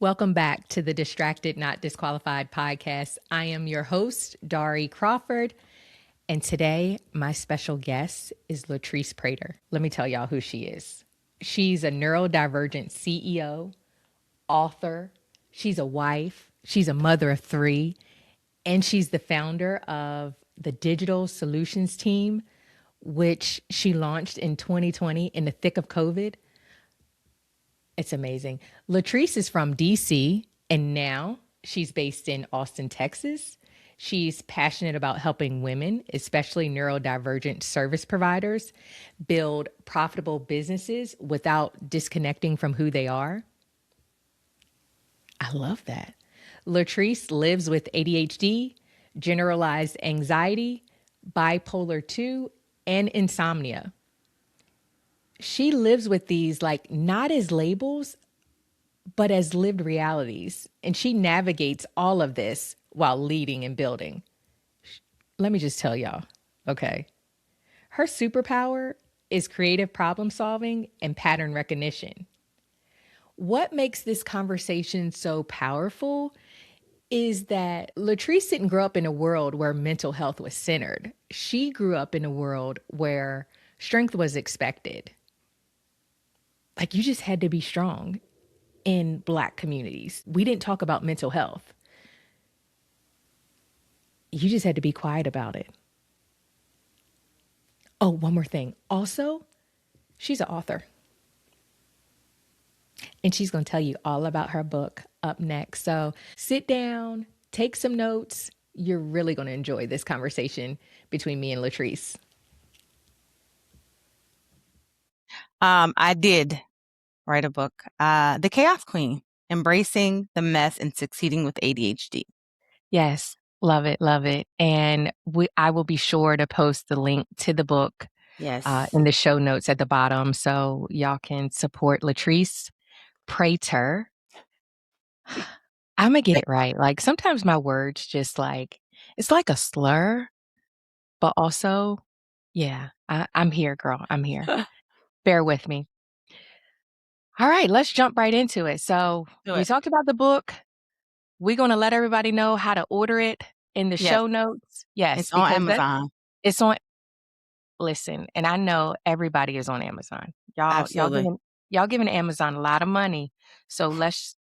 Welcome back to the Distracted Not Disqualified podcast. I am your host, Dari Crawford, and today my special guest is Latrice Prater. Let me tell y'all who she is. She's a neurodivergent CEO, author, she's a wife, she's a mother of three, and she's the founder of the Digital Solutions Team, which she launched in 2020 in the thick of COVID. It's amazing. Latrice is from DC, and now she's based in Austin, Texas. She's passionate about helping women, especially neurodivergent service providers, build profitable businesses without disconnecting from who they are. I love that. Latrice lives with ADHD, generalized anxiety, bipolar 2, and insomnia. She lives with these like not as labels, but as lived realities. And she navigates all of this while leading and building. Let me just tell y'all, okay? Her superpower is creative problem solving and pattern recognition. What makes this conversation so powerful is that Latrice didn't grow up in a world where mental health was centered. She grew up in a world where strength was expected. Like you just had to be strong in Black communities. We didn't talk about mental health. You just had to be quiet about it. Oh, one more thing. Also, she's an author. And she's going to tell you all about her book up next. So sit down, take some notes. You're really going to enjoy this conversation between me and Latrice. I did write a book, The Chaos Queen, Embracing the Mess and Succeeding with ADHD. Yes, love it, love it. And I will be sure to post the link to the book in the show notes at the bottom so y'all can support Latrice Prater. I'm going to get it right. Like sometimes my words just like, it's like a slur, but also, yeah, I'm here, girl. I'm here. Bear with me. All right, let's jump right into it. So we talked about the book. We're going to let everybody know how to order it in the show notes. Yes. It's on Amazon. It's on. Listen, and I know everybody is on Amazon. Y'all giving Amazon a lot of money. So let's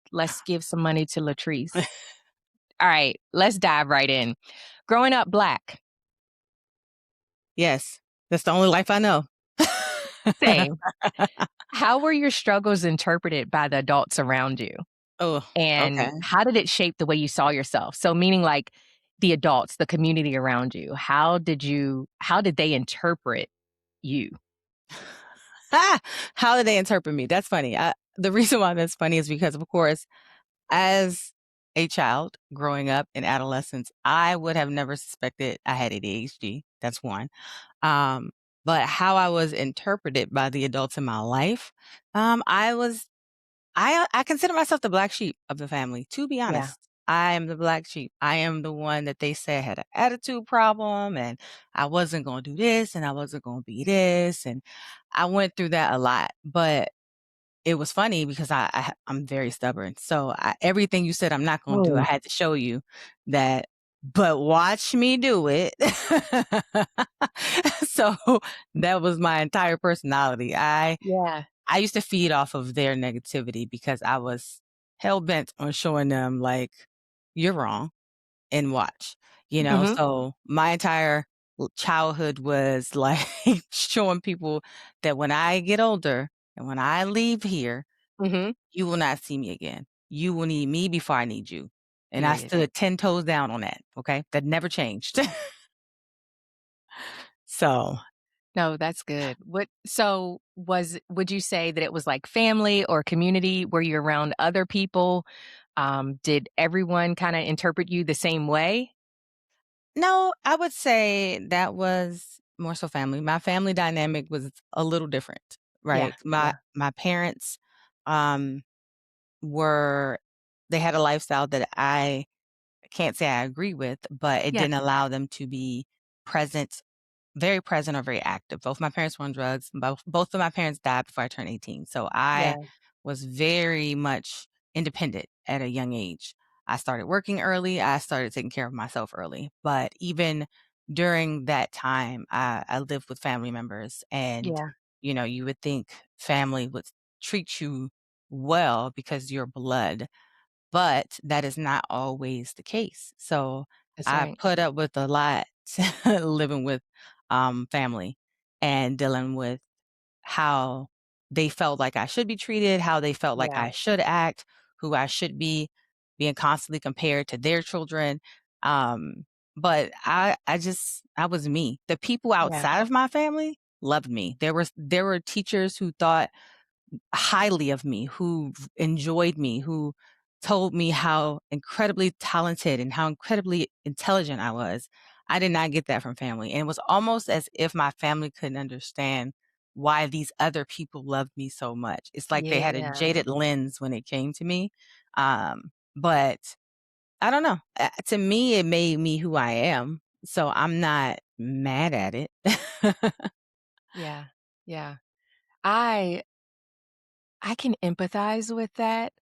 give some money to Latrice. All right, let's dive right in. Growing up Black. Yes, that's the only life I know. Same. How were your struggles interpreted by the adults around you? Oh, and okay. How did it shape the way you saw yourself? So meaning like the adults, the community around you, how did they interpret you? How did they interpret me? That's funny. The reason why that's funny is because, of course, as a child growing up in adolescence, I would have never suspected I had ADHD. That's one. But how I was interpreted by the adults in my life, I consider myself the black sheep of the family, to be honest. I am the black sheep. I am the one that they said had an attitude problem and I wasn't going to do this and I wasn't going to be this. And I went through that a lot, but it was funny because I'm very stubborn. So everything you said I'm not going to do, I had to show you that, but watch me do it. So that was my entire personality. I used to feed off of their negativity because I was hell-bent on showing them like, you're wrong and watch, So my entire childhood was like showing people that when I get older and when I leave here, you will not see me again. You will need me before I need you. And I stood 10 toes down on that. Okay. That never changed. So. No, that's good. Would you say that it was like family or community? Were you around other people? Did everyone kind of interpret you the same way? No, I would say that was more so family. My family dynamic was a little different, right? My parents they had a lifestyle that I can't say I agree with, but it didn't allow them to be very present or very active. Both my parents were on drugs. Both of my parents died before I turned 18. So I was very much independent at a young age. I started working early. I started taking care of myself early. But even during that time, I lived with family members, and Yeah. you would think family would treat you well because you're blood, but that is not always the case. So That's I right. put up with a lot living with family and dealing with how they felt like I should be treated, how they felt like Yeah. I should act, who I should be, being constantly compared to their children. Um, but I was me. The people Yeah. outside of my family loved me. There were teachers who thought highly of me, who enjoyed me, who told me how incredibly talented and how incredibly intelligent I was. I did not get that from family. And it was almost as if my family couldn't understand why these other people loved me so much. It's like they had a Yeah. jaded lens when it came to me. But I don't know. To me, it made me who I am. So I'm not mad at it. Yeah. Yeah. I I can empathize with that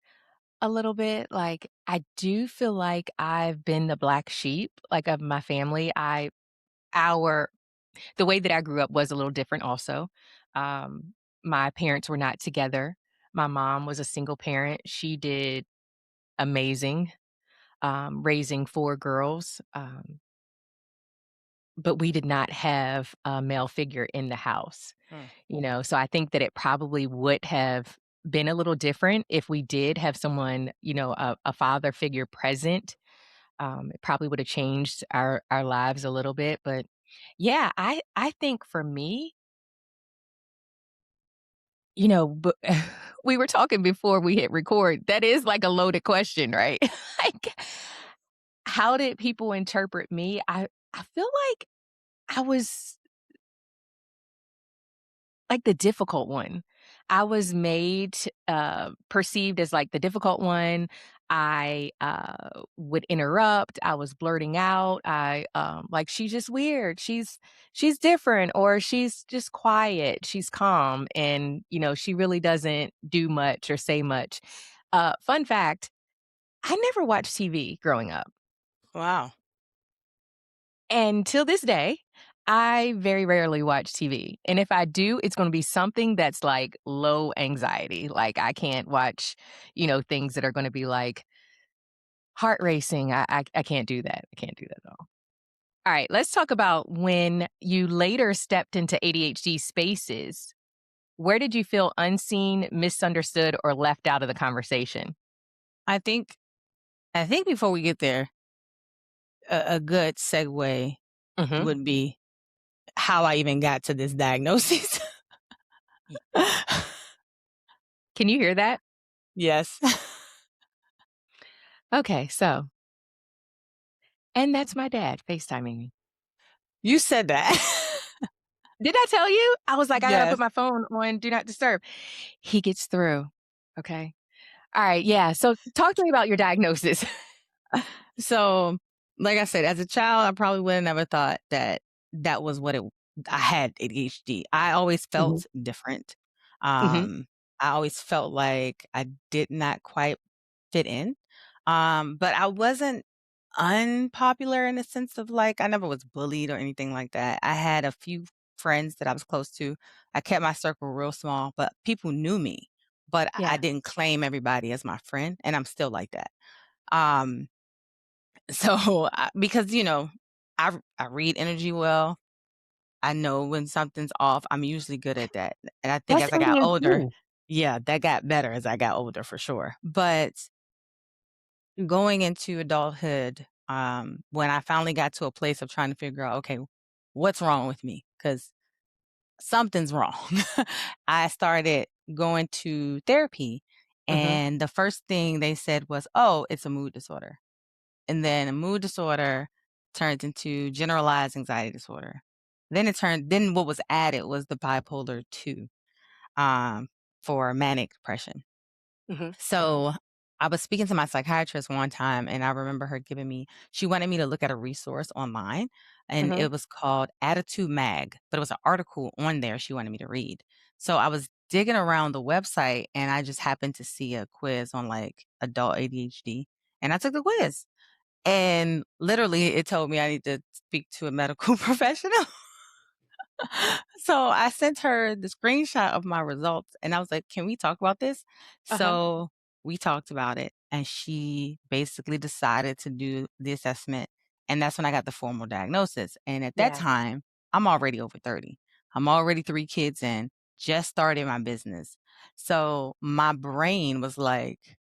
a little bit. Like, I do feel like I've been the black sheep, like, of my family. I our The way that I grew up was a little different also. My parents were not together. My mom was a single parent. She did amazing, raising 4 girls, but we did not have a male figure in the house, Mm. so I think that it probably would have been a little different if we did have someone, a father figure present. It probably would have changed our lives a little bit, but yeah, I think for me, but we were talking before we hit record. That is like a loaded question, right? Like, how did people interpret me? I feel like I was like the difficult one. I was made, perceived as like the difficult one. I would interrupt. I was blurting out. Like, she's just weird. She's different, or she's just quiet. She's calm, and she really doesn't do much or say much. Fun fact: I never watched TV growing up. Wow. And till this day, I very rarely watch TV, and if I do, it's gonna be something that's, like, low anxiety, like, I can't watch, things that are gonna be, like, heart racing. I can't do that. I can't do that at all. Alright, let's talk about when you later stepped into ADHD spaces. Where did you feel unseen, misunderstood, or left out of the conversation? I think I think before we get there, a good segue Mhm. would be how I even got to this diagnosis. Y Can you hear that? Yes. Okay, so and that's my dad FaceTiming me. You said that. Did I tell you? I was like, "I gotta put Yes. my phone on do not disturb." He gets through, okay? Alright, yeah, so talk to me about your diagnosis. So, like I said, as a child, I probably would have never thought that that was what it I had ADHD. I always Mhm, felt different. mhm, I always felt like I did not quite fit in. But I wasn't unpopular in the sense of like I never was bullied or anything like that. I had a few friends that I was close to. I kept my circle real small, but people knew me. But I yeah. didn't claim everybody as my friend, and I'm still like that. Um, so because I read energy well. I know when something's off. I'm usually good at that, and I think That's as I got Indian older, too. yeah, that got better as I got older for sure. But going into adulthood, when I finally got to a place of trying to figure out, okay, what's wrong with me? Because something's wrong. I started going to therapy, Mhm, and the first thing they said was, "Oh, it's a mood disorder." And then a mood disorder turns into generalized anxiety disorder. Then what was added was the bipolar 2, um, for manic depression. mhm, So, I was speaking to my psychiatrist one time, and I remember her she wanted me to look at a resource online, and mhm, it was called Attitude Mag, but it was an article on there she wanted me to read. So I was digging around the website and I just happened to see a quiz on like adult ADHD and I took the quiz. And literally it told me I need to speak to a medical professional. So I sent her the screenshot of my results and I was like, "Can we talk about this?" Uh-huh. So we talked about it and she basically decided to do the assessment. And that's when I got the formal diagnosis. And at that Yeah. time, I'm already over 30. I'm already 3 kids in, just started my business. So my brain was like,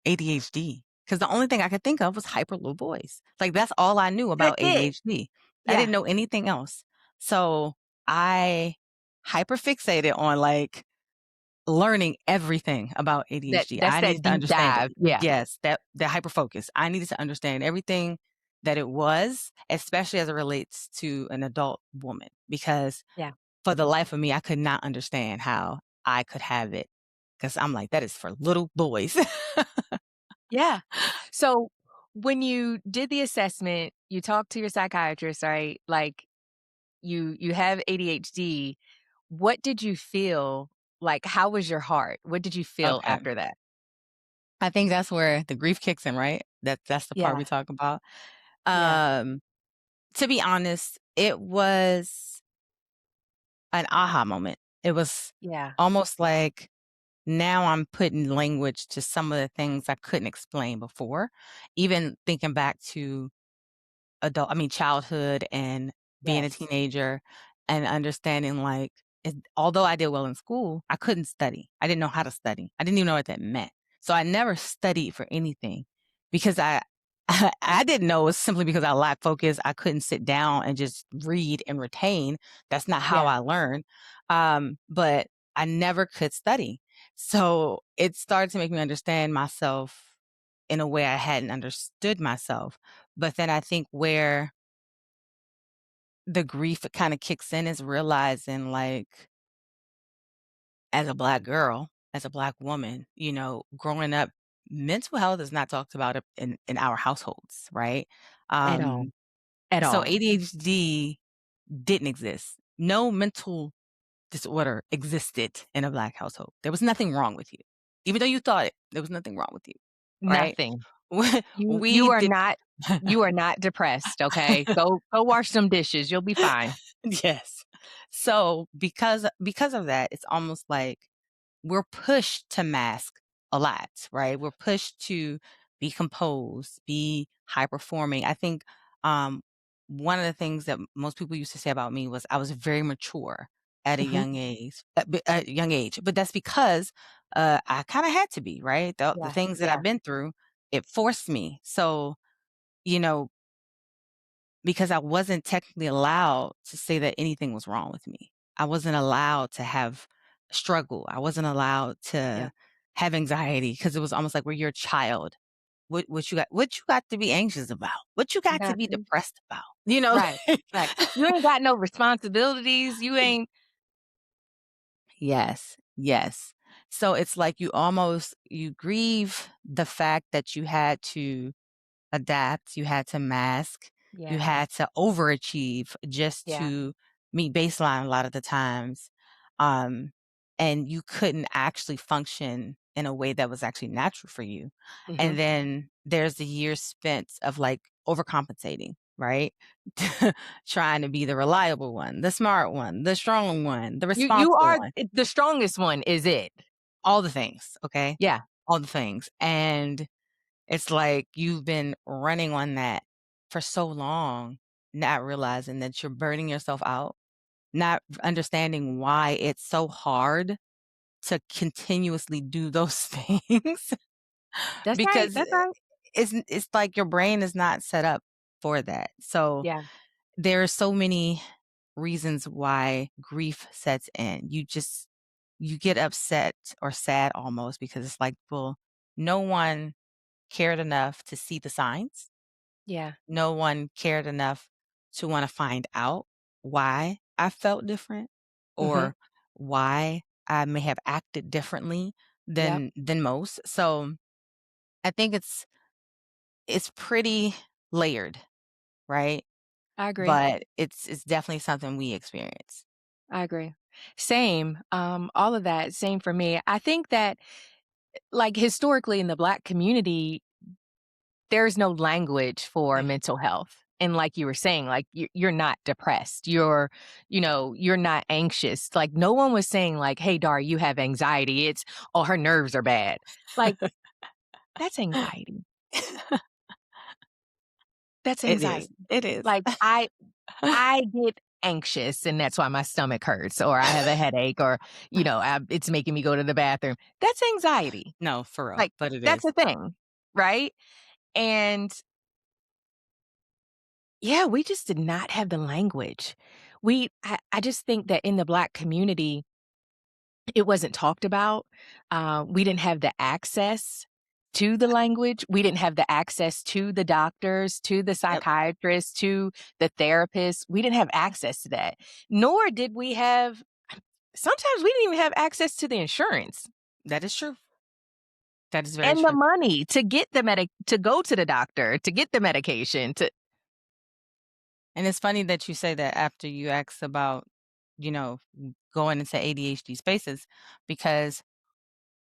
ADHD. Because the only thing I could think of was hyper low voice. Like that's all I knew That's about it. ADHD. I Yeah. didn't know anything else. So I hyper fixated on like learning everything about ADHD. That's I that needed to deep understand it. dive. Yeah. Yes, that hyper focus. I needed to understand everything that it was, especially as it relates to an adult woman, because Yeah. for the life of me, I could not understand how I could have it. Because I'm like, that is for little boys. Yeah. So when you did the assessment, you talked to your psychiatrist, right? Like you have ADHD. What did you feel? Like how was your heart? What did you feel Okay. after that? I think that's where the grief kicks in, right? That's the part we Yeah. talk about. Yeah. Um, to be honest, it was an aha moment. It was Yeah. almost like now I'm putting language to some of the things I couldn't explain before. Even thinking back to childhood and being a Yes. teenager and understanding like, although I did well in school, I couldn't study. I didn't know how to study. I didn't even know what that meant. So I never studied for anything because I didn't know it was simply because I lacked focus. I couldn't sit down and just read and retain. That's not how Yeah. I learned. But I never could study. So it started to make me understand myself in a way I hadn't understood myself. But then I think where the grief kind of kicks in is realizing like as a black girl, as a black woman, growing up, mental health is not talked about in our households, right? At all. Um, At so all. ADHD didn't exist. No mental disorder existed in a black household. There was nothing wrong with you. Even though you thought it, there was nothing wrong with you, right? Nothing. You We you are did. not you are not depressed, okay? Go wash some dishes. You'll be fine. Yes. So because of that, it's almost like we're pushed to mask a lot, right? We're pushed to be composed, be high performing. I think um one of the things that most people used to say about me was I was very mature at a Mhm. young age. But that's because I kind of had to be, right? The Yeah. things that I've Yeah. been through, it forced me. So, you know, because I wasn't technically allowed to say that anything was wrong with me. I wasn't allowed to have struggle. I wasn't allowed Yeah. to have anxiety because it was almost like, "Well, you're a child. What you got to be anxious about? What you got to be Nothing. depressed about?" You know? Right. Right. You ain't got no responsibilities. You ain't Yes, yes. So it's like you grieve the fact that you had to adapt, you had to mask, you Yeah. had to overachieve just Yeah. to meet baseline a lot of the times. Um, and you couldn't actually function in a way that was actually natural for you. Mhm. And then there's the years spent of like overcompensating, right? Trying to be the reliable one, the smart one, the strong one, the You responsible are one, the strongest one is it. all the things, okay? Yeah. All the things. And it's like you've been running on that for so long, not realizing that you're burning yourself out, not understanding why it's so hard to continuously do those things That's right. because That's right. it's like your brain is not set up for that. So Yeah. there are so many reasons why grief sets in. You get upset or sad almost because it's like, well, no one cared enough to see the signs. Yeah. No one cared enough to wanna find out why I felt different Mhm. or why I may have acted differently Yep. than most. So, I think it's pretty layered, right? I agree. But it's definitely something we experience. I agree. Same. All of that, same for me. I think that, like, historically in the Black community, there's no language for Yeah. mental health. And like you were saying, like, you're not depressed. You're not anxious. Like, no one was saying, like, "Hey, Dar, you have anxiety." It's, "Oh, her nerves are bad." Like, that's anxiety. That's It is. anxiety. It is. Like, I get anxious, and that's why my stomach hurts, or I have a headache, or, it's making me go to the bathroom. That's anxiety. No, for real, Like, but it that's is. a thing, right? And, yeah, we just did not have the language. I just think that in the Black community, it wasn't talked about. We didn't have the access to the language. We didn't have the access to the doctors, to the Yep, psychiatrists, to the therapists. We didn't have access to that. Nor did we have sometimes we didn't even have access to the insurance that is true. That is very and the true. money to get to go to the doctor, to get the medication, to And it's funny that you say that after you asked about, you know, going into ADHD spaces, because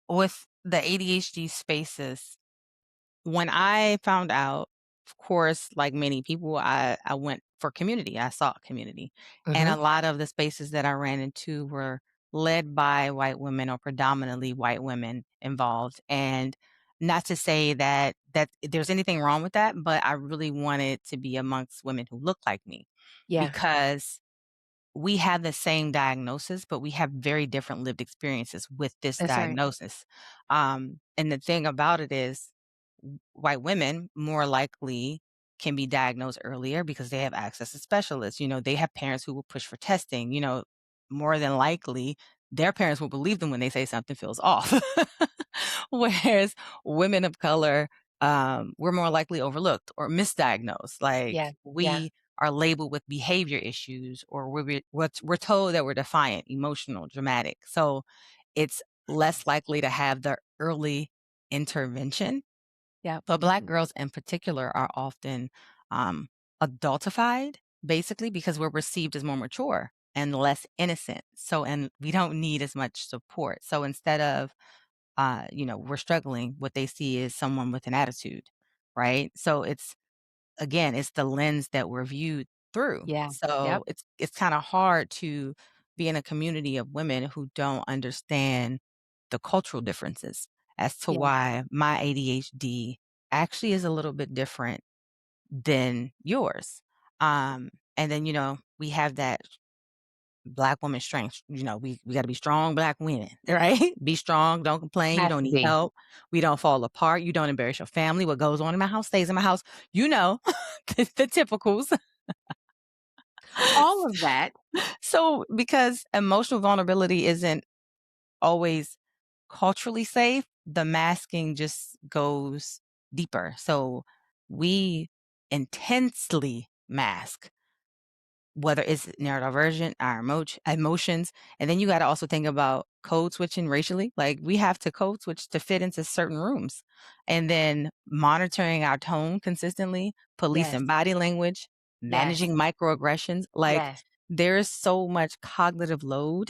with the ADHD spaces, when I found out, of course, like many people, I went for community. I sought community. And Mhm. a lot of the spaces that I ran into were led by white women or predominantly white women involved. And not to say that there's anything wrong with that, but I really wanted to be amongst women who look like me Yeah, because we have the same diagnosis, but we have very different lived experiences with this that's right. diagnosis. And the thing about it is, white women more likely can be diagnosed earlier because they have access to specialists. They have parents who will push for testing. More than likely, their parents will believe them when they say something feels off. Whereas women of color, we're more likely overlooked or misdiagnosed. Like Yeah, yeah, we are labeled with behavior issues, or we're told that we're defiant, emotional, dramatic. So it's less likely to have the early intervention. yeah, But Black girls in particular are often adultified, basically, because we're perceived as more mature and less innocent. So, and we don't need as much support. So instead of, we're struggling, what they see is someone with an attitude, right? So it's the lens that we're viewed through. yeah, yep, So it's kind of hard to be in a community of women who don't understand the cultural differences as to yeah, why my ADHD actually is a little bit different than yours. And then, we have that Black woman strength. We got to be strong Black women, right? Be strong. Don't complain. You has don't to need be. help. We don't fall apart. You don't embarrass your family. What goes on in my house stays in my house. You know, the typicals. All of that. So, because emotional vulnerability isn't always culturally safe, the masking just goes deeper. So, we intensely mask whether it's neurodivergent, our emotions. And then you got to also think about code switching racially. Like we have to code switch to fit into certain rooms. And then monitoring our tone consistently, Yes, policing body language, yes, managing microaggressions. Like yes, there is so much cognitive load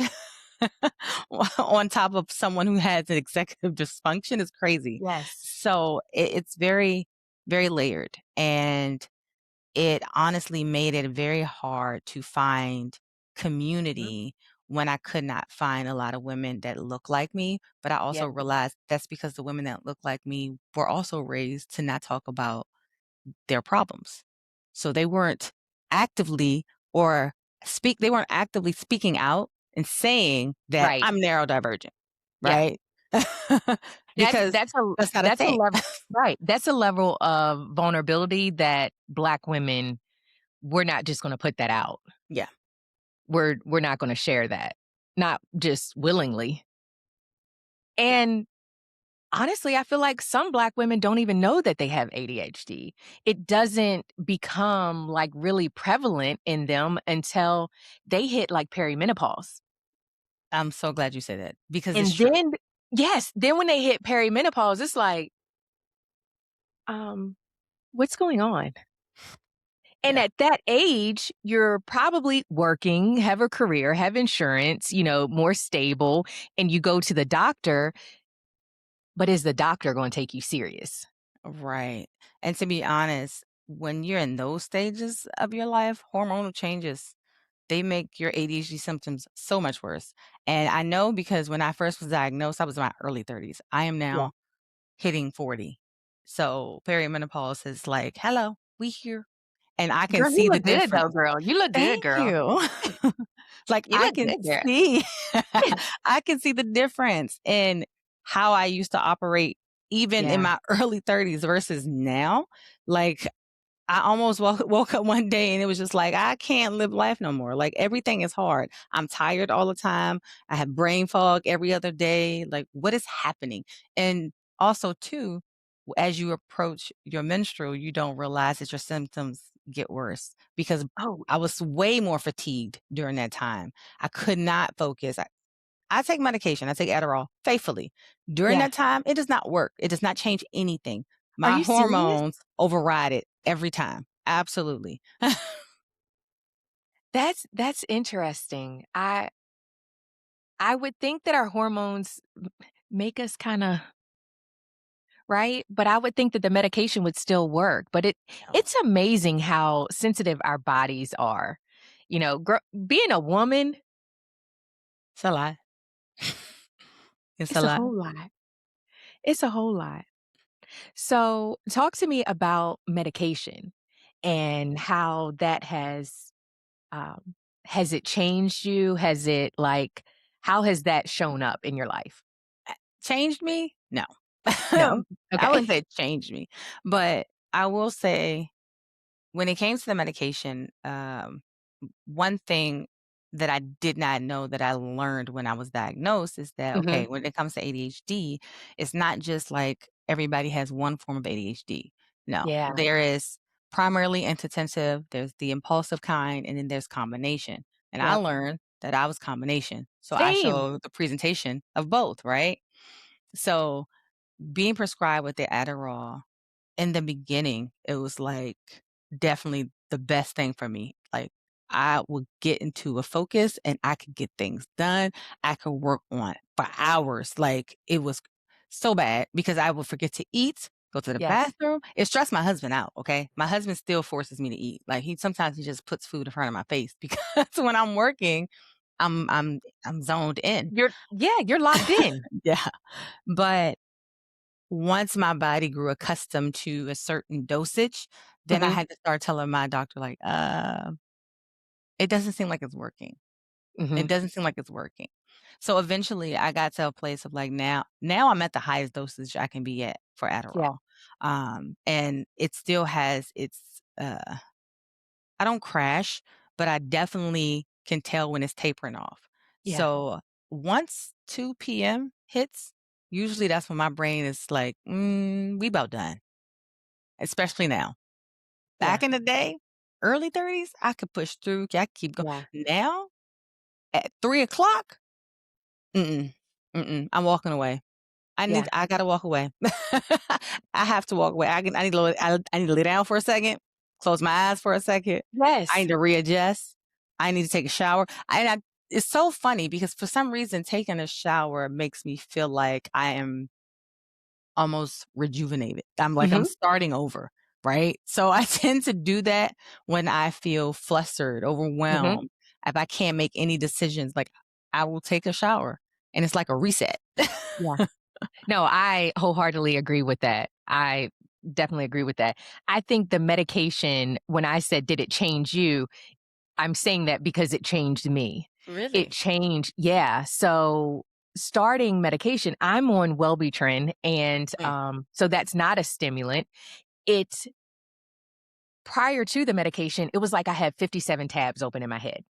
on top of someone who has an executive dysfunction is crazy. yes. So it's very, very layered. And it honestly made it very hard to find Mhm. community when I could not find a lot of women that look like me. But I Yeah, also realized that's because the women that look like me were also raised to not talk about their problems. So they weren't actively speaking out and saying that right. I'm neurodivergent, Yeah. right? That's Because that's a that's not a that's a thing. level right. That's a level of vulnerability that Black women we're not just gonna put that out. Yeah. We're not gonna share that. Not just willingly. Yeah. And honestly, I feel like some Black women don't even know that they have ADHD. It doesn't become, like, really prevalent in them until they hit, like, perimenopause. I'm so glad you said that because it's And true. then yes, then when they hit perimenopause, it's like, um, "What's going on?" And Yeah. at that age, you're probably working, have a career, have insurance, more stable, and you go to the doctor, but is the doctor going to take you serious? Right. And to be honest, when you're in those stages of your life, hormonal changes, they make your ADHD symptoms so much worse. And I know because when I first was diagnosed, I was in my early 30s. I am Yeah. now hitting 40. So perimenopause is like, hello, we here. And I can Girl, you see the look good though, difference. girl. You look good, Thank girl. you. Like, You I look can good, girl. see I can see the difference in how I used to operate even in Yeah. my early 30s versus now. Like, I almost woke up one day and it was just like, I can't live life no more. Like, everything is hard. I'm tired all the time. I have brain fog every other day. Like, what is happening? And also, too, as you approach your menstrual, you don't realize that your symptoms get worse because Oh, I was way more fatigued during that time. I could not focus. I take medication. I take Adderall faithfully. During yeah. that time, it does not work. It does not change anything. Are My you serious? hormones override it every time. Absolutely. That's interesting. I would think that our hormones make us kinda right? But I would think that the medication would still work, but No, it's amazing how sensitive our bodies are. Being a woman, it's a lot. It's a it's a lot. whole lot. It's a whole lot. So, talk to me about medication and how that um has it changed you? How has that shown up in your life? Changed me? No. No? I Okay. wouldn't say it changed me, but I will say when it came to the medication, one thing that I did not know that I learned when I was diagnosed is that, okay, Mhm. when it comes to ADHD, it's not just like everybody has one form of ADHD. No, Yeah. there is primarily inattentive, there's the impulsive kind, and then there's combination. And I Yep. learned that I was combination. So I Same. showed the presentation of both, right? So being prescribed with the Adderall in the beginning, it was, like, definitely the best thing for me. Like, I would get into a focus and I could get things done. I could work on for hours. Like, it was so bad because I would forget to eat, go to the Yes. bathroom. It stressed my husband out, okay? My husband still forces me to eat. Like, he just puts food in front of my face because when I'm working, I'm zoned in. You're locked in. Yeah. But once my body grew accustomed to a certain dosage, then I Mhm. had to start telling my doctor, like, it doesn't seem like it's working. It Mhm. doesn't seem like it's working." So eventually I got to a place of like now I'm at the highest dosage I can be at for Yeah. Adderall. And it still has I don't crash, but I definitely can tell when it's tapering off. Yeah. So once 2 PM hits, usually that's when my brain is like, we about done, especially now. Yeah. Back in the day, early 30s, I could push through, I could keep going. Yeah. Now at 3 o'clock, I'm walking away. Yeah. I gotta walk away. I have to walk away. I need to lay down for a second, close my eyes for a second. I Yes. need to readjust. I need to take a shower. It's so funny because for some reason taking a shower makes me feel like I am almost rejuvenated. I'm like I'm Mhm. starting over, right? So I tend to do that when I feel flustered, Mhm. overwhelmed. If I can't make any decisions, like I will take a shower and it's like a reset. Yeah. No, I wholeheartedly agree with that. I definitely agree with that. I think the medication, when I said, "Did it change you?" I'm saying that because it changed me. It Really? changed yeah, so starting medication, I'm on Wellbutrin, and, Mm. so that's not a stimulant. It prior to the medication, it was like I had 57 tabs open in my head.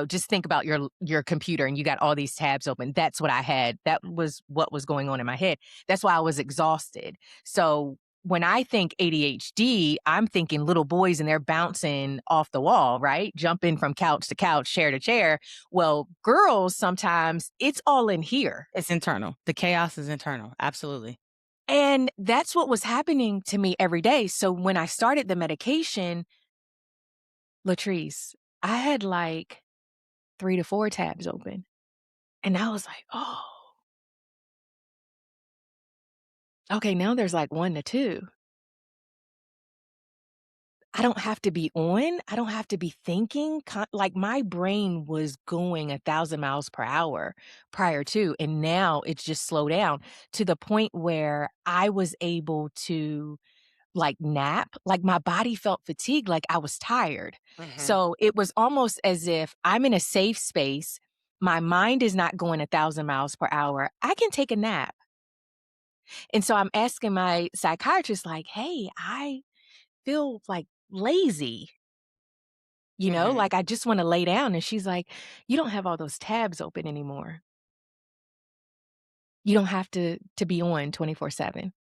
Just think about your computer and you got all these tabs open. That's what I had. That was what was going on in my head. That's why I was exhausted. So when I think ADHD, I'm thinking little boys and they're bouncing off the wall, right? Jumping from couch to couch, chair to chair. Well, girls sometimes it's all in here. It's internal. The chaos is internal. Absolutely. And that's what was happening to me every day. So when I started the medication, Latrice, I had like 3 to 4 tabs open, and I was like, "Oh, okay, now there's like 1 to 2." I don't have to be on, I don't have to be thinking, like, my brain was going 1,000 miles per hour prior to, and now it's just slowed down to the point where I was able to, like, nap, like, my body felt fatigued, like, I was tired. Mhm. So, it was almost as if I'm in a safe space, my mind is not going 1,000 miles per hour, I can take a nap. And so I'm asking my psychiatrist like, "Hey, I feel, like, lazy." Mhm. Like, I just wanna lay down, and she's like, "You don't have all those tabs open anymore. You don't have to be on 24/7."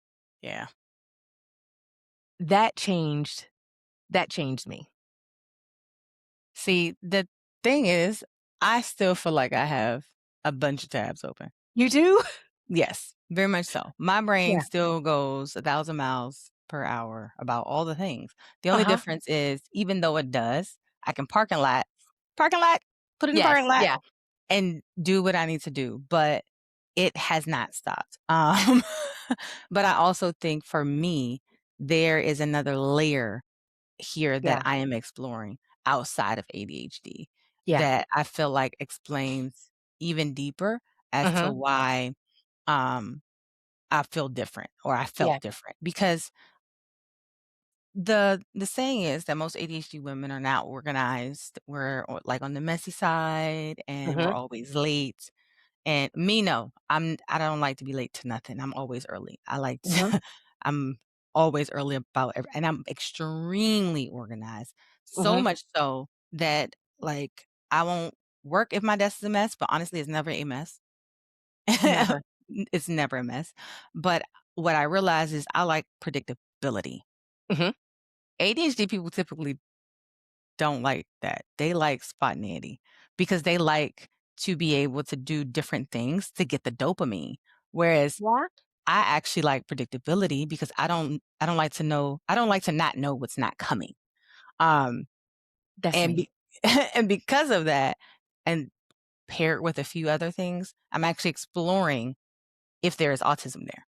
Yeah. That changed that changed me. See, the thing is, I still feel like I have a bunch of tabs open. You do? Yes, very much so. My brain Yeah. still goes 1,000 miles per hour about all the things. The only Uh-huh. difference is even though it does, I can parking lot, put it in the Yes, parking lot yeah. and do what I need to do, but it has not stopped. But I also think for me, there is another layer here that Yeah. I am exploring outside of ADHD Yeah. that I feel like explains even deeper as to Uh-huh. why um, I feel different or I felt Yeah. different. Because the saying is that most ADHD women are not organized. We're like on the messy side and we're Mhm. always late. And me, no, I don't like to be late to nothing. I'm always early. I like Mhm. to, I'm always early about and I'm extremely organized. So Mhm. much so that like I won't work if my desk is a mess, but honestly, it's never a mess. Never. It's never a mess. But what I realize is I like predictability. Mhm. ADHD people typically don't like that. They like spontaneity because they like to be able to do different things to get the dopamine. Whereas Yeah. I actually like predictability because I don't like to know I don't like to not know what's not coming. Um That's and me. and because of that and paired with a few other things, I'm actually exploring if there is autism there.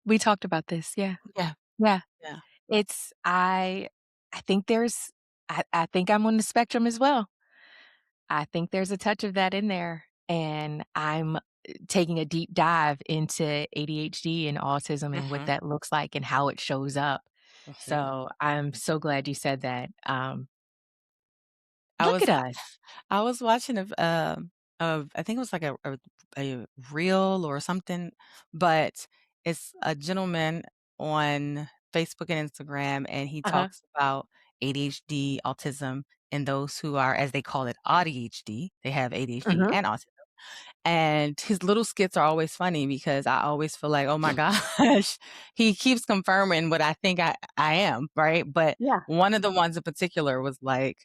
We talked about this, yeah. Yeah. Yeah. Yeah. It's I think there's I think I'm on the spectrum as well. I think there's a touch of that in there, and I'm taking a deep dive into ADHD and autism and what Mhm. that looks like and how it shows up. Mhm. So, I'm so glad you said that. I Look was at us. I was watching of I think it was like a reel or something, but it's a gentleman on Facebook and Instagram, and he Uh-huh. talks about ADHD, autism, and those who are, as they call it, ADHD. They have ADHD Mhm. and autism. And his little skits are always funny because I always feel like, oh my gosh, he keeps confirming what I think I am, right? But Yeah. one of the ones in particular was like,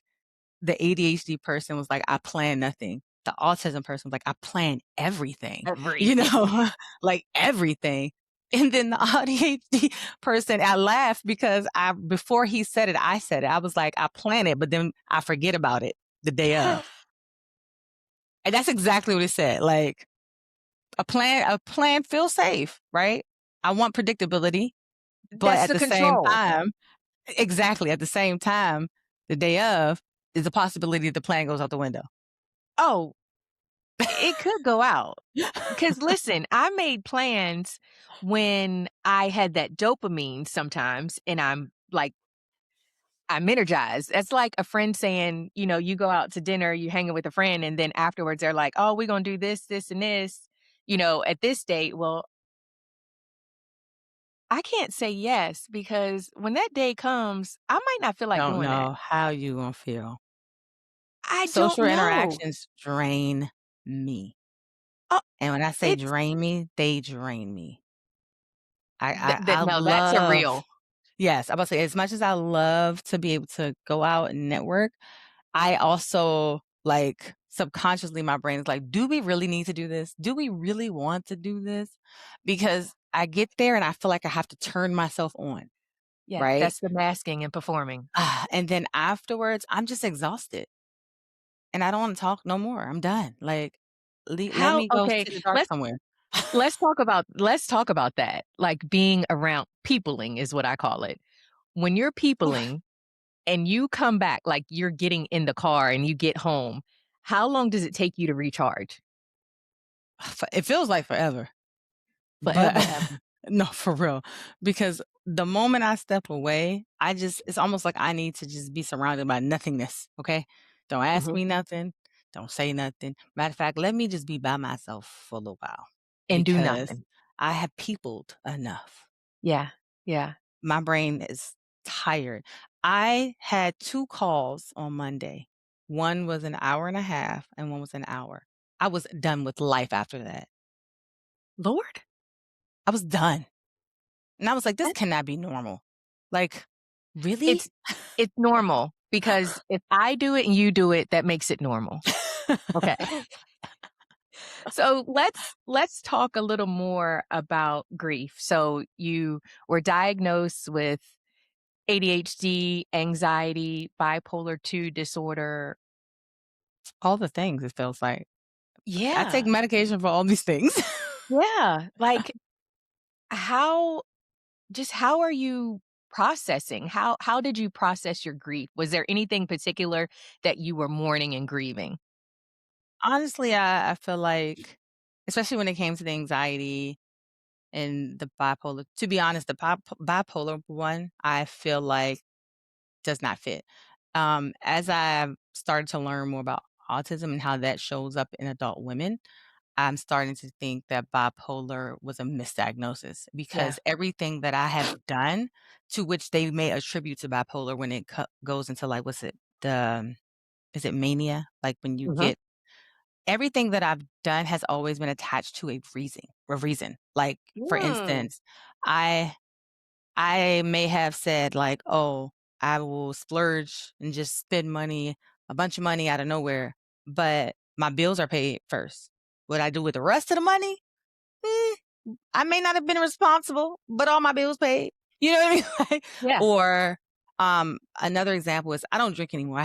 the ADHD person was like, "I plan nothing." The autism person was like, "I plan everything," you Everything. know, like everything. And then the ADHD person, I laughed because before he said it, I said it. I was like, "I plan it, but then I forget about it the day of." And that's exactly what he said. Like a plan feels safe, right? I want predictability, but That's at the the same control. time, exactly at the same time, the day of is a possibility the plan goes out the window. Oh, it could go out. Because listen, I made plans when I had that dopamine sometimes, and I'm energized. That's like a friend saying, you go out to dinner, you hanging with a friend, and then afterwards they're like, "Oh, we're gonna do this, this, and this, at this date." Well, I can't say yes because when that day comes, I might not feel like Don't doing that. know how you gonna feel. I don't Social know. interactions drain me, Oh, and when I say it's drain me, they drain me. that I no, that's a love real. yes, I'm about to say, as much as I love to be able to go out and network, I also, like, subconsciously, my brain is like, "Do we really need to do this? Do we really want to do this?" Because I get there and I feel like I have to turn myself on. Yeah, right? that's the masking and performing. And then afterwards, I'm just exhausted and I don't want to talk no more. I'm done. Like, let How me go okay, sit in the dark let's somewhere. let's talk about that. Like being around peopling is what I call it. When you're peopling and you come back, like you're getting in the car and you get home, how long does it take you to recharge? It feels like forever, but Forever, ever. no, for real. Because the moment I step away, it's almost like I need to just be surrounded by nothingness. Okay. Don't ask Mhm. me nothing. Don't say nothing. Matter of fact, let me just be by myself for a little while And do because nothing. I have peopled enough. Yeah, yeah. My brain is tired. I had 2 calls on Monday. One was an hour and a half and one was an hour. I was done with life after that. Lord, I was done. And I was like, "This that cannot be normal." Like, really? it's it's normal because if I do it and you do it, that makes it normal. Okay. So let's talk a little more about grief. So you were diagnosed with ADHD, anxiety, bipolar 2 disorder. All the things, it feels like. I take Yeah. medication for all these things. Yeah. Like how how are you processing? How did you process your grief? Was there anything particular that you were mourning and grieving? Honestly, I feel like, especially when it came to the anxiety and the bipolar, to be honest, the bipolar one, I feel like does not fit. As I started to learn more about autism and how that shows up in adult women, I'm starting to think that bipolar was a misdiagnosis Yeah. because everything that I have done to which they may attribute to bipolar when it goes into like, what's it? Is it mania? Like when you Mhm. get everything that I've done has always been attached to a reason. Like, for Mm. instance, I I may have said like, "Oh, I will splurge and just spend money, a bunch of money out of nowhere, but my bills are paid first. What I do with the rest of the money? Mm, I may not have been responsible, but all my bills paid." You know what I mean? Like, Yeah. or another example is I don't drink anymore. I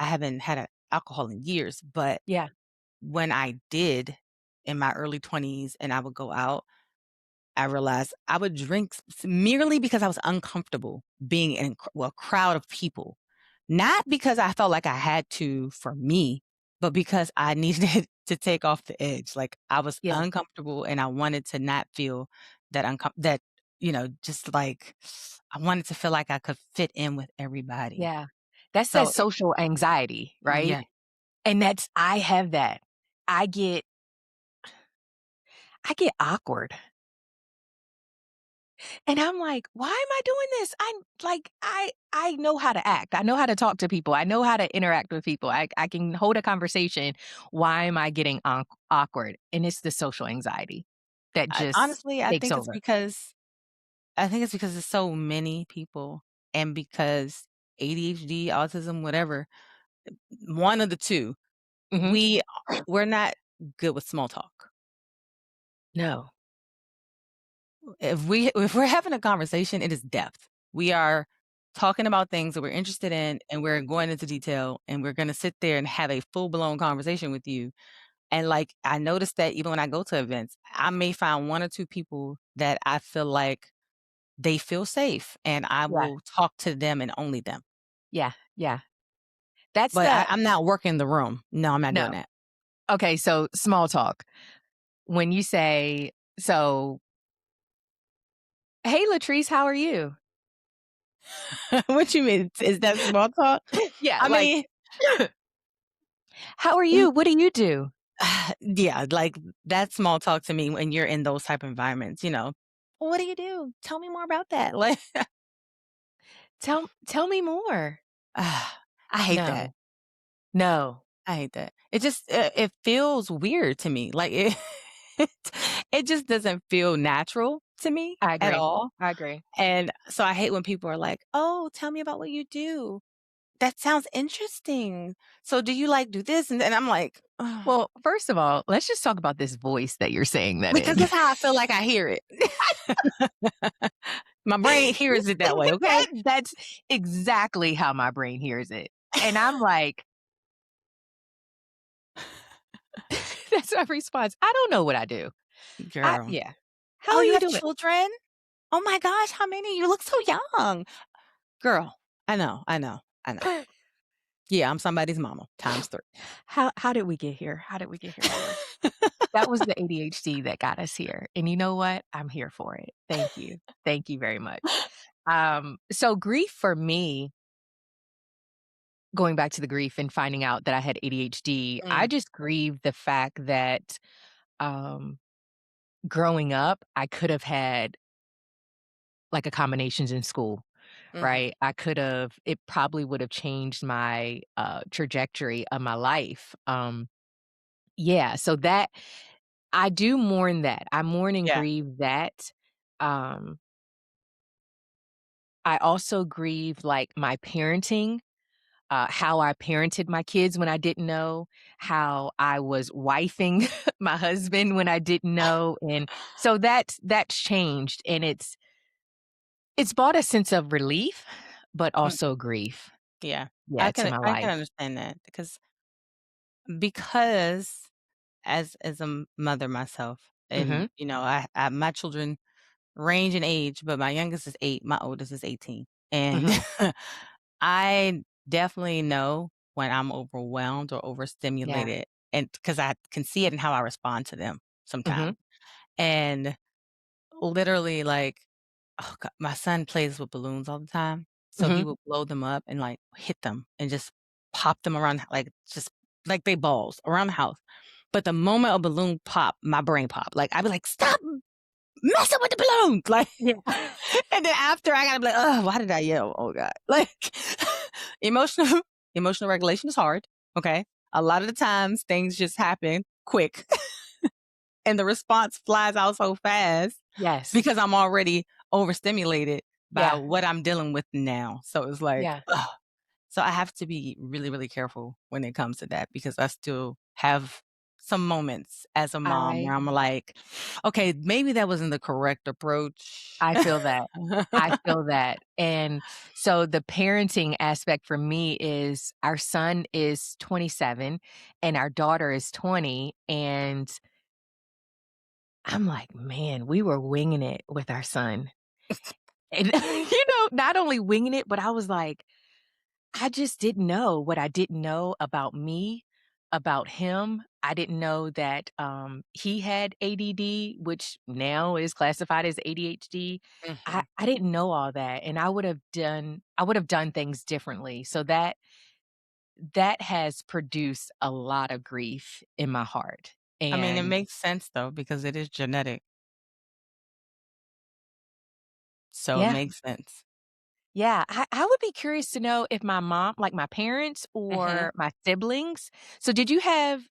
haven't had alcohol in years, but Yeah. when I did in my early 20s and I would go out, I realized I would drink merely because I was uncomfortable being in a crowd of people. Not because I felt like I had to for me, but because I needed to take off the edge. Like I was Yeah. uncomfortable and I wanted to not feel that, just like I wanted to feel like I could fit in with everybody. Yeah. That's that So, social anxiety, right? yeah, And I have that. I get I get awkward. And I'm like, "Why am I doing this?" I'm like, I know how to act. I know how to talk to people. I know how to interact with people. I can hold a conversation. Why am I getting awkward? And it's the social anxiety that just honestly, I takes think it's over. because there's so many people and because ADHD, autism, whatever, one of the 2, Mhm. we're not good with small talk. No. If we're having a conversation, it is depth. We are talking about things that we're interested in and we're going into detail and we're going to sit there and have a full-blown conversation with you. And like I noticed that even when I go to events, I may find 1 or 2 people that I feel like they feel safe and I Yeah. will talk to them and only them. Yeah. Yeah. That's But the I'm not working the room. No, I'm not doing no. that. Okay, so small talk. When you say, so, "Hey, Latrice, how are you?" What you mean? Is that small talk? Yeah, I like, mean, "How are mm, you? What do you do? yeah, like that's small talk to me when you're in those type of environments. What do you do? Tell me more about that. Like, Tell me more." I hate that. No. No. I hate that. It feels weird to me. Like it, it just doesn't feel natural to me I at agree. all. I agree. And so I hate when people are like, "Oh, tell me about what you do. That sounds interesting. So do you like do this?" And I'm like, "Ugh." Well, first of all, let's just talk about this voice that you're saying that Because in. that's how I feel like I hear it. My brain hears it that way, okay? That's exactly how my brain hears it. And I'm like, that's my response. I don't know what I do. Girl. Yeah. How Oh, are you you have doing? children? Oh my gosh, how many? You look so young. Girl, I know, I know, I know. Yeah, I'm somebody's mama times 3. How did we get here? How did we get here, Lord? That was the ADHD that got us here. And you know what? I'm here for it. Thank you. Thank you very much. So grief for me, going back to the grief and finding out that I had ADHD, I Mm, just grieved the fact that um growing up, I could have had like accommodations in school, mhm. right? I could have it probably would have changed my trajectory of my life. Yeah, so that I do mourn that. I mourn and Yeah. grieve that. Um, I also grieve like my parenting, how I parented my kids when I didn't know, how I was wifing my husband when I didn't know. And so that's changed and it's brought a sense of relief, but Mm, also grief, yeah. yeah, to my I can life. understand that because as a mother myself and, Mhm, I my children range in age, but my youngest is 8, my oldest is 18, and mhm, I definitely know when I'm overwhelmed or yeah, overstimulated, and because I can see it in how I respond to them mhm, sometimes, and literally, like, oh god, my son plays with balloons all the time, so he mhm, would blow them up and, like, hit them and just pop them around, like, just like they balls around the house. But the moment a balloon pop, my brain popped. Like, I'd be like, "Stop messing with the balloon!" Like, yeah, and then after I gotta be like, "Oh, why did I yell? Oh god." Like, emotional emotional regulation is hard, okay? A lot of the times, things just happen quick, and the response flies out so fast yes, because I'm already overstimulated by yeah, what I'm dealing with now. So it's like, yeah. ugh. So I have to be really, really careful when it comes to that because I still have some moments as a mom I where I'm like, okay, maybe that wasn't the correct approach. I feel that. I feel that. And so the parenting aspect for me is our son is 27 and our daughter is 20. And I'm like, man, we were winging it with our son. And, not only winging it, but I was like, I just didn't know what I didn't know about me, about him. I didn't know that he had ADD, which now is classified as ADHD. I, Mhm. I didn't know all that, and I would have done things differently. So that has produced a lot of grief in my heart. I mean, it And makes sense though because it is genetic. So it yeah, makes sense. yeah, I would be curious to know if my mom, like my parents Mhm. or my siblings. So did you have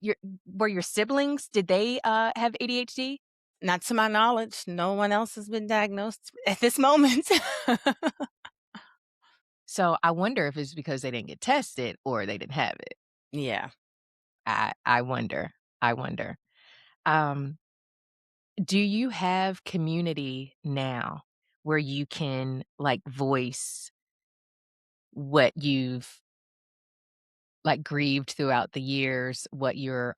were your siblings, did they have ADHD? Not to my knowledge, no one else has been diagnosed at this moment. So I wonder if it's because they didn't get tested or they didn't have it. Yeah. I wonder. I wonder. Um, do you have community now where you can like voice what you've like grieved throughout the years, what you're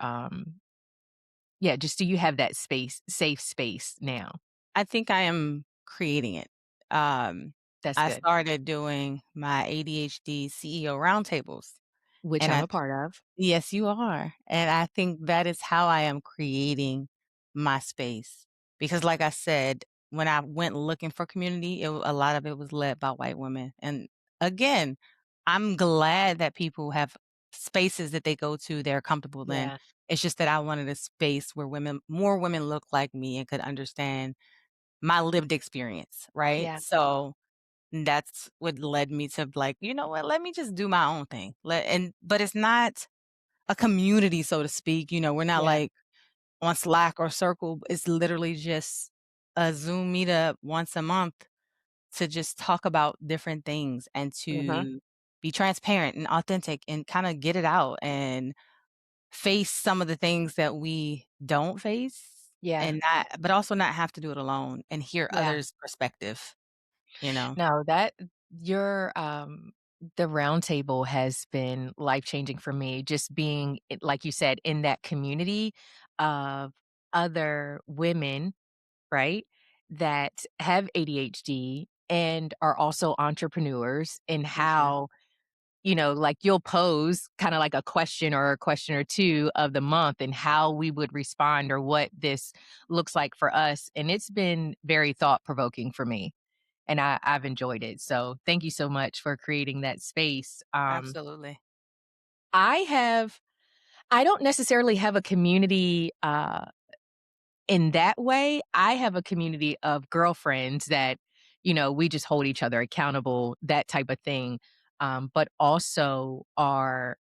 yeah, just do you have that space, safe space now? I think I am creating it. Um, That's I good, started doing my ADHD CEO roundtables, which and I'm I a part of. yes, you are, and I think that is how I am creating my space. Because like I said, when I went looking for community, a lot of it was led by white women, and again, I'm glad that people have spaces that they go to they're comfortable in. Yeah, It's just that I wanted a space where more women look like me and could understand my lived experience, right? yeah, So that's what led me to like, you know what, let me just do my own thing. But it's not a community, so to speak. We're not yeah, like on Slack or Circle. It's literally just a Zoom meetup once a month to just talk about different things and uh-huh, to be transparent and authentic and kind of get it out and face some of the things that we don't face yeah, and not but also not have to do it alone and hear yeah. others' perspective. you know? No, that your the round table has been life-changing for me, just being like you said, in that community of other women, right, that have ADHD and are also entrepreneurs, and Mhm, how, like, you'll pose kinda like a question or a question or 2 of the month and how we would respond or what this looks like for us, and it's been very thought-provoking for me, and I've enjoyed it, so thank you so much for creating that space. absolutely. I have I don't necessarily have a community, in that way. I have a community of girlfriends that, we just hold each other accountable, that type of thing, but also are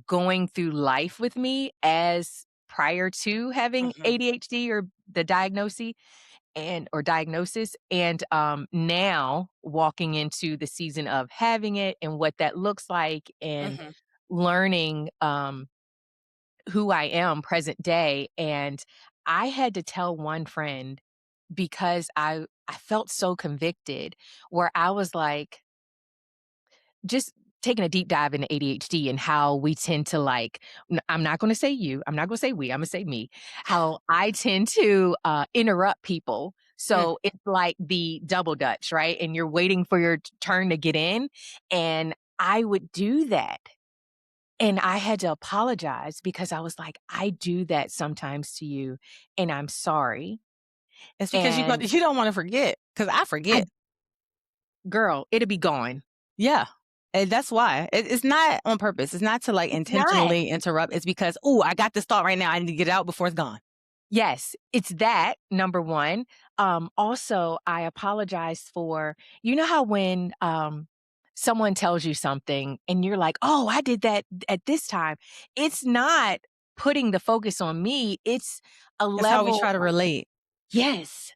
going through life with me as prior to having Mhm, ADHD or the diagnosis, and now walking into the season of having it and what that looks like, and mhm. learning who I am present day. And I had to tell one friend because I felt so convicted, where I was like, just taking a deep dive into ADHD and how we tend to, like, I'm not going to say you, I'm not going to say we, I'm going to say me, how I tend to interrupt people. Mm. So it's like the double dutch, right? And you're waiting for your turn to get in. And I would do that. And I had to apologize because I was like, I do that sometimes to you, and I'm sorry. It's because And you don't wanna forget, because I I, forget. girl, it'll be gone. Yeah, and that's why. It's not on purpose. It's not to, like, It's not. intentionally interrupt. It's because, "Ooh, I got this thought right now. I need to get it out before it's gone." Yes, it's that, number 1. Also, I apologize for, how when, someone tells you something and you're like, "Oh, I did that at this time." It's not putting the focus on me, it's a It's how we level. try to relate. Yes,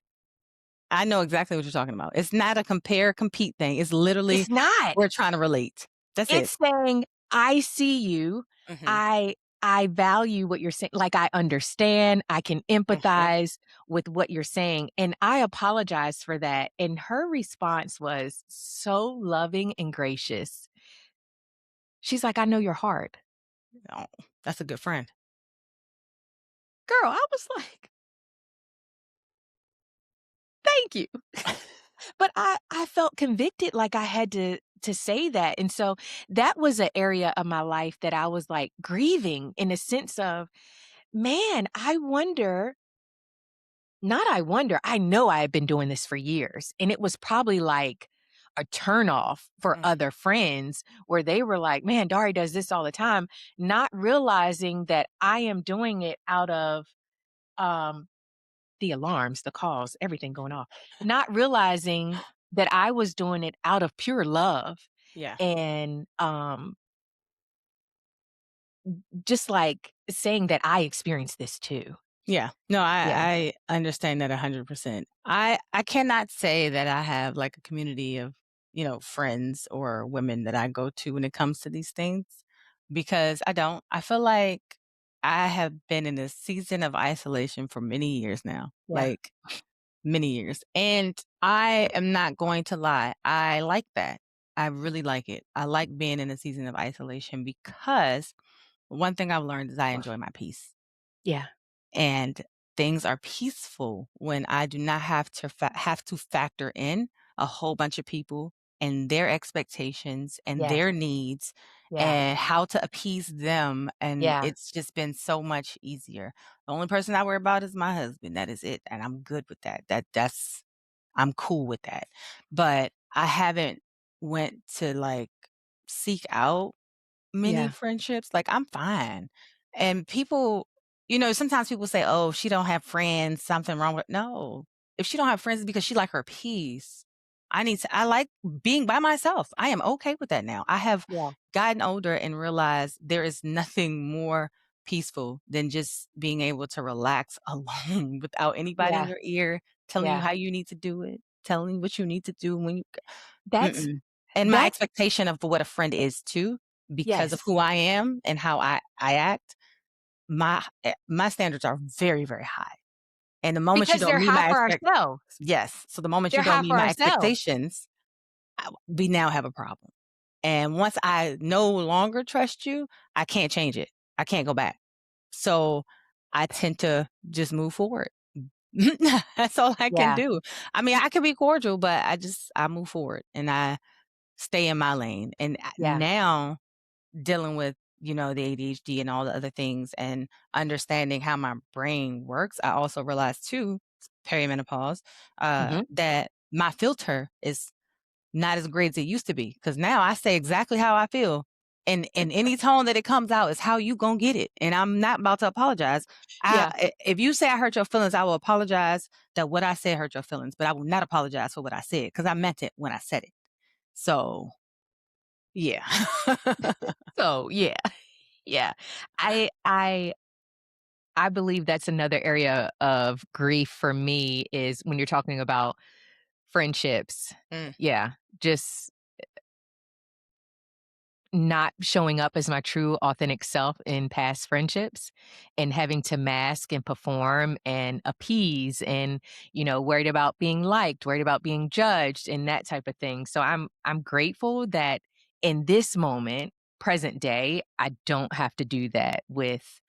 I know exactly what you're talking about. It's not a compare, compete thing. It's literally it's not. we're trying to relate. That's it. It's saying, "I see you. Mhm, I I value what you're saying, like, I understand, I can mhm. empathize with what you're saying," and I apologize for that, and her response was so loving and gracious. She's like, "I know your heart." Oh, that's a good friend. Girl, I was like, "Thank you." But I felt convicted, like I had to say that, and so that was an area of my life that I was, like, grieving in a sense of, "Man, I wonder." Not I wonder, I know I had been doing this for years, and it was probably like a turnoff for Mhm. other friends where they were like, "Man, Dari does this all the time," not realizing that I am doing it out of, um, the alarms, the calls, everything going off, not realizing that I was doing it out of pure love, Yeah. and, just, like, saying that I experienced this too. Yeah. No, Yeah, I understand that 100%. I cannot say that I have, like, a community of, friends or women that I go to when it comes to these things, because I don't. I feel like I have been in a season of isolation for many years now, yeah, like, many years, and I am not going to lie, I like that. I really like it. I like being in a season of isolation because one thing I've learned is I enjoy my peace. yeah, And things are peaceful when I do not have to factor in a whole bunch of people and their expectations and yes, their needs yeah, and how to appease them, and yeah, it's just been so much easier. The only person I worry about is my husband, that is it, and I'm good with that. I'm cool with that. But I haven't went to, like, seek out many yeah, friendships, like, I'm fine. And people, sometimes people say, "Oh, she don't have friends, something wrong with." No. If she don't have friends, it's because she like her peace. I like being by myself. I am okay with that now. I have yeah, gotten older and realized there is nothing more peaceful than just being able to relax alone without anybody in yeah. your ear telling you Yeah, how you need to do it, telling you what you need to do when you that's mm-mm. And my that's expectation of what a friend is too, because of yes. who I am and how I act, my standards are very, very high. And the moment you Because don't they're meet high my for expect ourselves. yes. So the moment They're you don't high meet for my ourselves. expectations, we now have a problem. And once I no longer trust you, I can't change it. I can't go back. So I tend to just move forward. That's all I can Yeah. do. I mean, I can be cordial, but I move forward and I stay in my lane. And Yeah. now dealing with, the ADHD and all the other things and understanding how my brain works, I also realized too, perimenopause, Hmm. that my filter is not as great as it used to be. Cause now I say exactly how I feel. And in any tone that it comes out is how you gonna get it. And I'm not about to apologize. Yeah. If you say I hurt your feelings, I will apologize that what I said hurt your feelings, but I will not apologize for what I said because I meant it when I said it. So yeah. So yeah. Yeah. I I I believe that's another area of grief for me is when you're talking about friendships. Mm, Yeah. Just not showing up as my true authentic self in past friendships and having to mask and perform and appease and worried about being liked, worried about being judged and that type of thing. So I'm grateful that in this moment, present day, I don't have to do that with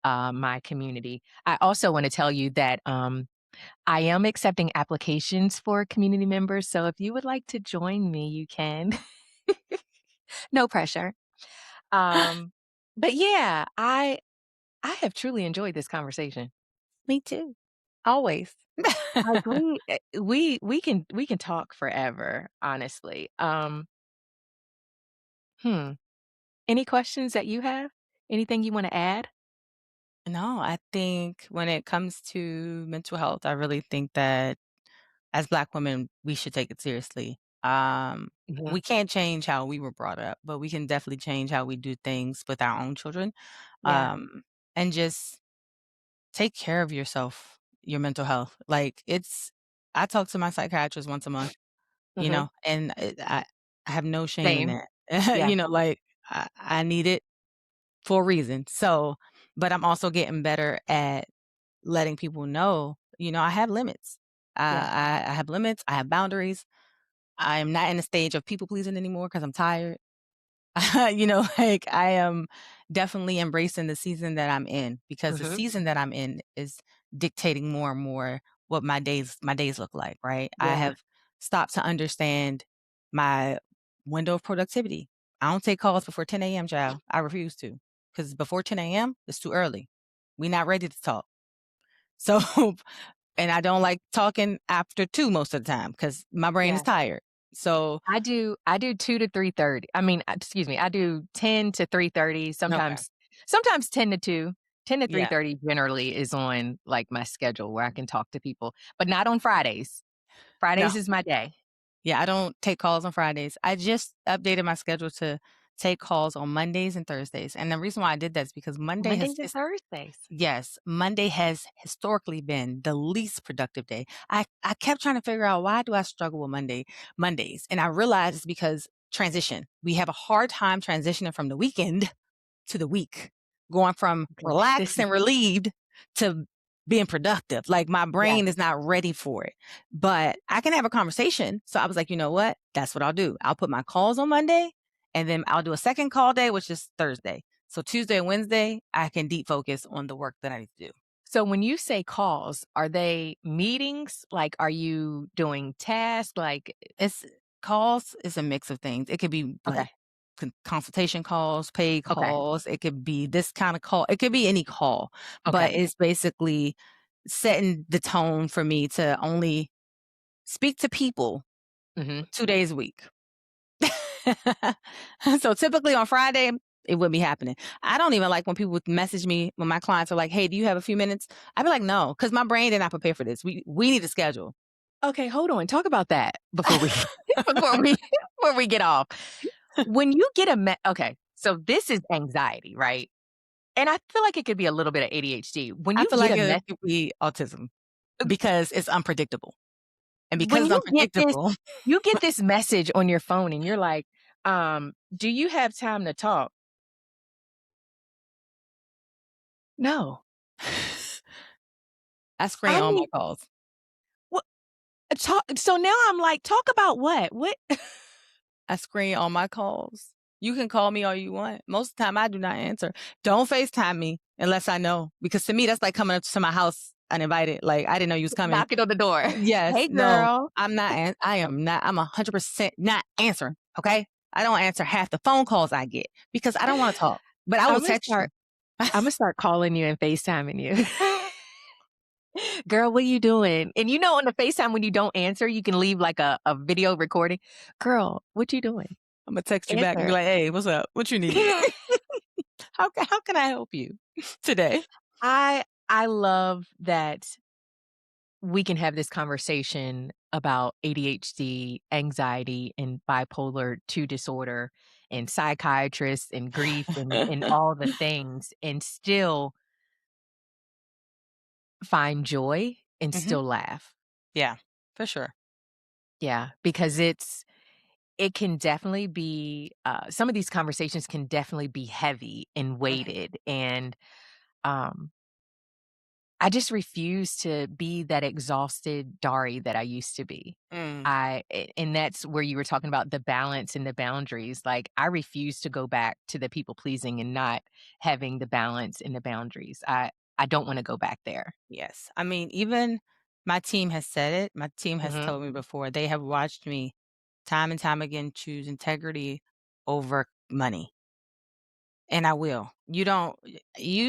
my community. I also want to tell you that I am accepting applications for community members, so if you would like to join me, you can. No pressure. Um, but yeah, I have truly enjoyed this conversation. me too. Always. Like we can talk forever, honestly. Hmm. Any questions that you have? Anything you want to add? No, I think when it comes to mental health, I really think that as Black women, we should take it seriously. Mhm. We can't change how we were brought up, but we can definitely change how we do things with our own children. Yeah. And just take care of yourself, your mental health. I talk to my psychiatrist once a month, Mhm. and I have no shame in Same. that. Yeah. I need it for a reason. So, but I'm also getting better at letting people know, I have limits. Yeah. I have limits. I have boundaries. I am not in a stage of people pleasing anymore because I'm tired. I am definitely embracing the season that I'm in because the Mhm. season that I'm in is dictating more and more what my days look like, right? I Yeah. have stopped to understand my window of productivity. I don't take calls before 10 a.m., child. I refuse to because before 10 a.m., it's too early. We're not ready to talk. So, and I don't like talking after 2 most of the time because my brain is Yeah. tired. So, I do 2 to 3:30. I mean, excuse me, I do 10 to 3:30, okay. sometimes 10 to 2. 10 to Yeah. 3:30 generally is on, like, my schedule where I can talk to people, but not on Fridays. No. Fridays is my day. Yeah, I don't take calls on Fridays. I just updated my schedule to take calls on Mondays and Thursdays. And the reason why I did that is because Mondays and Thursdays. Monday has historically been the least productive day. I kept trying to figure out why do I struggle with Mondays. And I realized it's because transition. We have a hard time transitioning from the weekend to the week, going from Okay. This relaxed is and relieved to being productive. Like my Yeah. brain is not ready for it, but I can have a conversation. So I was like, you know what? That's what I'll do. I'll put my calls on Monday and then I'll do a second call day, which is Thursday. So Tuesday and Wednesday, I can deep focus on the work that I need to do. So when you say calls, are they meetings? Like, are you doing tasks? Like It's calls is a mix of things. It could be like Okay. consultation calls, paid Okay. calls. It could be this kind of call. It could be any call, but Okay. it's basically setting the tone for me to only speak to people Mhm. 2 days a week. So typically on Friday, it wouldn't be happening. I don't even like when people message me when my clients are like, "Hey, do you have a few minutes?" I'd be like, "No," because my brain did not prepare for this. We need a schedule. Okay, hold on. Talk about that before we before we before we get off. When you get okay, so this is anxiety, right? And I feel like it could be a little bit of ADHD. I feel like it could be autism because it's unpredictable, and because When it's you get this unpredictable, you get this message on your phone and you're like, "Do you have time to talk?" No. I screen I all my mean, calls. what talk so now I'm like, talk about what? What I screen all my calls. You can call me all you want. Most of the time, I do not answer. Don't FaceTime me unless I know, because to me, that's like coming up to my house uninvited. Like, I didn't know you was coming. knocking on the door. Yes, Hey, no, girl. I'm not. I am not. I'm 100% not answering. Okay, I don't answer half the phone calls I get because I don't want to talk. But I will Imma text you. start Imma start calling you and FaceTiming you. "Girl, what you doing?" And on the FaceTime, when you don't answer, you can leave, like, a video recording. "Girl, what you doing? I'm gonna text you back and be Answer." like, "Hey, what's up? What you need? How can I help you today?" I love that we can have this conversation about ADHD, anxiety, and bipolar 2 disorder, and psychiatrists, and grief, and all the things, and still find joy and Hmm. still laugh. Yeah, for sure. Yeah, because it can definitely be, some of these conversations can definitely be heavy and Hmm. weighted, and, um, I just refuse to be that exhausted Dari that I used to be. Mm, And that's where you were talking about the balance and the boundaries. Like, I refuse to go back to the people pleasing and not having the balance and the boundaries. I don't wanna go back there. yes, I mean, even my team has said it. My team has Mhm. told me before. They have watched me time and time again choose integrity over money. And I will. You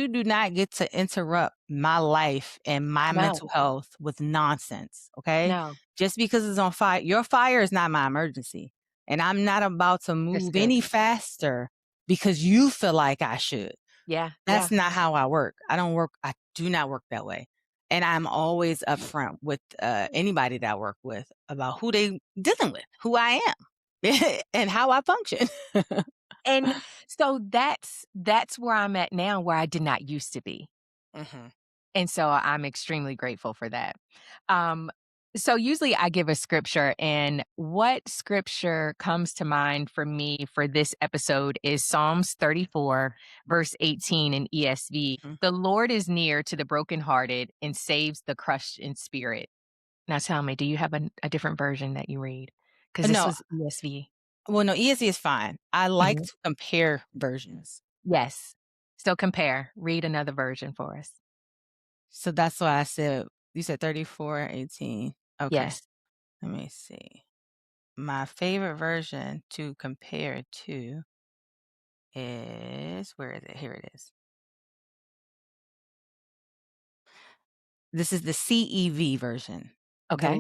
do not get to interrupt my life and my No, mental health with nonsense, okay? no. Just because it's on fire, your fire is not my emergency. And I'm not about to That's move good. any faster because you feel like I should. Yeah, yeah. That's not how I work. I do not work that way. And I'm always upfront with anybody that I work with about who they dealing with, who I am, and how I function. And so that's where I'm at now, where I did not used to be. Hmm. And so I'm extremely grateful for that. Um, so usually I give a scripture, and what scripture comes to mind for me for this episode is Psalms 34, verse 18 in ESV. The Lord is near to the brokenhearted and saves the crushed in spirit. Now tell me, do you have a different version that you read? Because this No, was ESV. well, no, ESV is fine. I like Mhm. to compare versions. Yes. So compare. Read another version for us. So that's why I said you said 34:18. Okay, Yes. let me see. My favorite version to compare to is where is it? Here it is. This is the CEV version. Okay.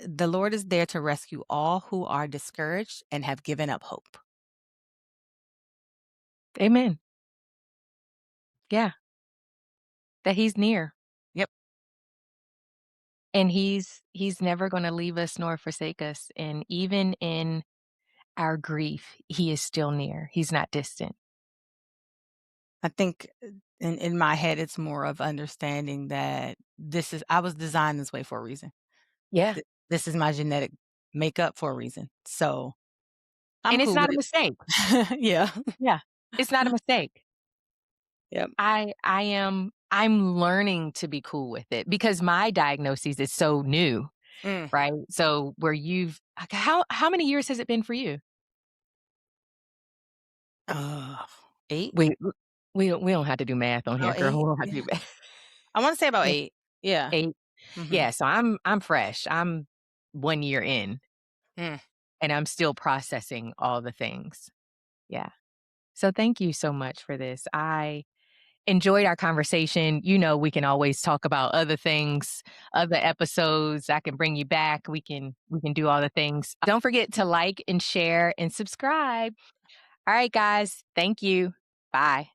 The Lord is there to rescue all who are discouraged and have given up hope. Amen. Yeah. That he's near. Yep. And he's never gonna leave us nor forsake us, and even in our grief, he is still near. He's not distant. I think in my head it's more of understanding that I was designed this way for a reason. Yeah. This is my genetic makeup for a reason. So, I'm And it's cool not with a mistake. it. Yeah. Yeah. It's not a mistake. Yep. I'm learning to be cool with it because my diagnosis is so new, Mm. right? So where you've like, how many years has it been for you? Uh, 8? We we don't have to do math on here, About girl. We 8? don't have to Yeah. do math. I wanna say about Yeah. 8. Yeah. 8. Mhm. Yeah, so I'm fresh. I'm 1 year in, Mm. and I'm still processing all the things. Yeah. So thank you so much for this. I enjoyed our conversation. We can always talk about other things, other episodes. I can bring you back. We can do all the things. Don't forget to like and share and subscribe. All right, guys. Thank you. Bye.